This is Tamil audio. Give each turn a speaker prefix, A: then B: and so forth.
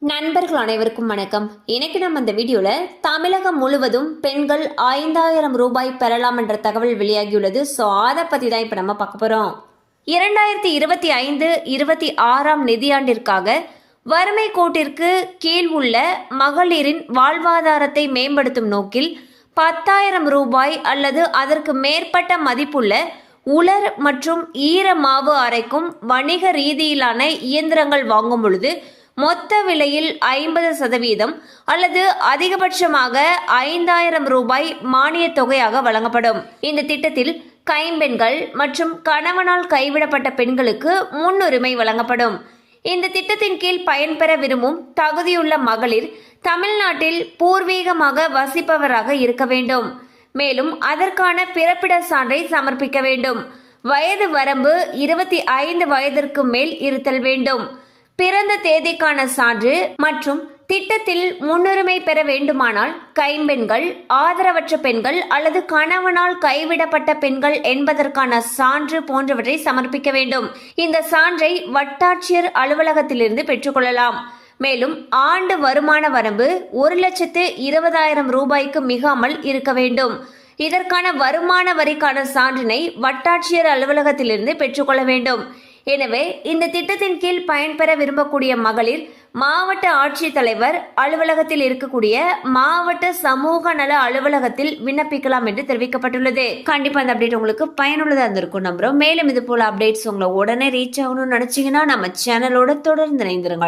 A: நண்பர்கள் அனைவருக்கும் வணக்கம். இன்னைக்கு நம்ம இந்த வீடியோல தமிழகம் முழுவதும் பெண்கள் 5000 ரூபாய் பெறலாம் என்ற தகவல் வெளியாகியுள்ளது. ஸோ அதை பத்தி தான் இப்ப நம்ம பார்க்க போறோம். 2025-26 நிதியாண்டிற்காக வறுமை கோட்டிற்கு கீழ் உள்ள மகளிரின் வாழ்வாதாரத்தை மேம்படுத்தும் நோக்கில் 10,000 ரூபாய் அல்லது அதற்கு மேற்பட்ட மதிப்புள்ள உலர் மற்றும் ஈர மாவு அரைக்கும் வணிக ரீதியிலான இயந்திரங்கள் வாங்கும் பொழுது மொத்த விலையில் 50% அல்லது அதிகபட்சமாக 5,000 ரூபாய் மானிய தொகையாக வழங்கப்படும். இந்த திட்டத்தில் கைம்பெண்கள் மற்றும் கணவனால் கைவிடப்பட்ட பெண்களுக்கு முன்னுரிமை வழங்கப்படும். இந்த திட்டத்தின் கீழ் பயன்பெற விரும்பும் தகுதியுள்ள மகளிர் தமிழ்நாட்டில் பூர்வீகமாக வசிப்பவராக இருக்க வேண்டும். மேலும் அதற்கான பிறப்பிட சான்றை சமர்ப்பிக்க வேண்டும். வயது வரம்பு 25 வயதிற்கு மேல் இருத்தல் வேண்டும். பிறந்த தேதிக்கான சான்று மற்றும் திட்டத்தில் முன்னுரிமை பெற வேண்டுமானால் கைம்பெண்கள், ஆதரவற்ற பெண்கள் அல்லது கணவனால் கைவிடப்பட்ட பெண்கள் என்பதற்கான சான்று போன்றவற்றை சமர்ப்பிக்க வேண்டும். இந்த சான்றை வட்டாட்சியர் அலுவலகத்திலிருந்து பெற்றுக்கொள்ளலாம். மேலும் ஆண்டு வருமான வரம்பு 1,20,000 ரூபாய்க்கு மிகாமல் இருக்க வேண்டும். இதற்கான வருமான வரிக்கான சான்றினை வட்டாட்சியர் அலுவலகத்திலிருந்து பெற்றுக்கொள்ள வேண்டும். எனவே இந்த திட்டத்தின் கீழ் பயன்பெற விரும்பக்கூடிய மகளிர் மாவட்ட ஆட்சித்தலைவர் அலுவலகத்தில் இருக்கக்கூடிய மாவட்ட சமூக நல அலுவலகத்தில் விண்ணப்பிக்கலாம் என்று தெரிவிக்கப்பட்டுள்ளது. கண்டிப்பா அந்த அப்டேட் உங்களுக்கு பயனுள்ளதா இருந்திருக்கும் நம்புறோம். மேலும் இது போல அப்டேட்ஸ் உங்களை உடனே ரீச் ஆகணும்னு நினைச்சீங்கன்னா நம்ம சேனலோட தொடர்ந்து இணைந்திருங்கள்.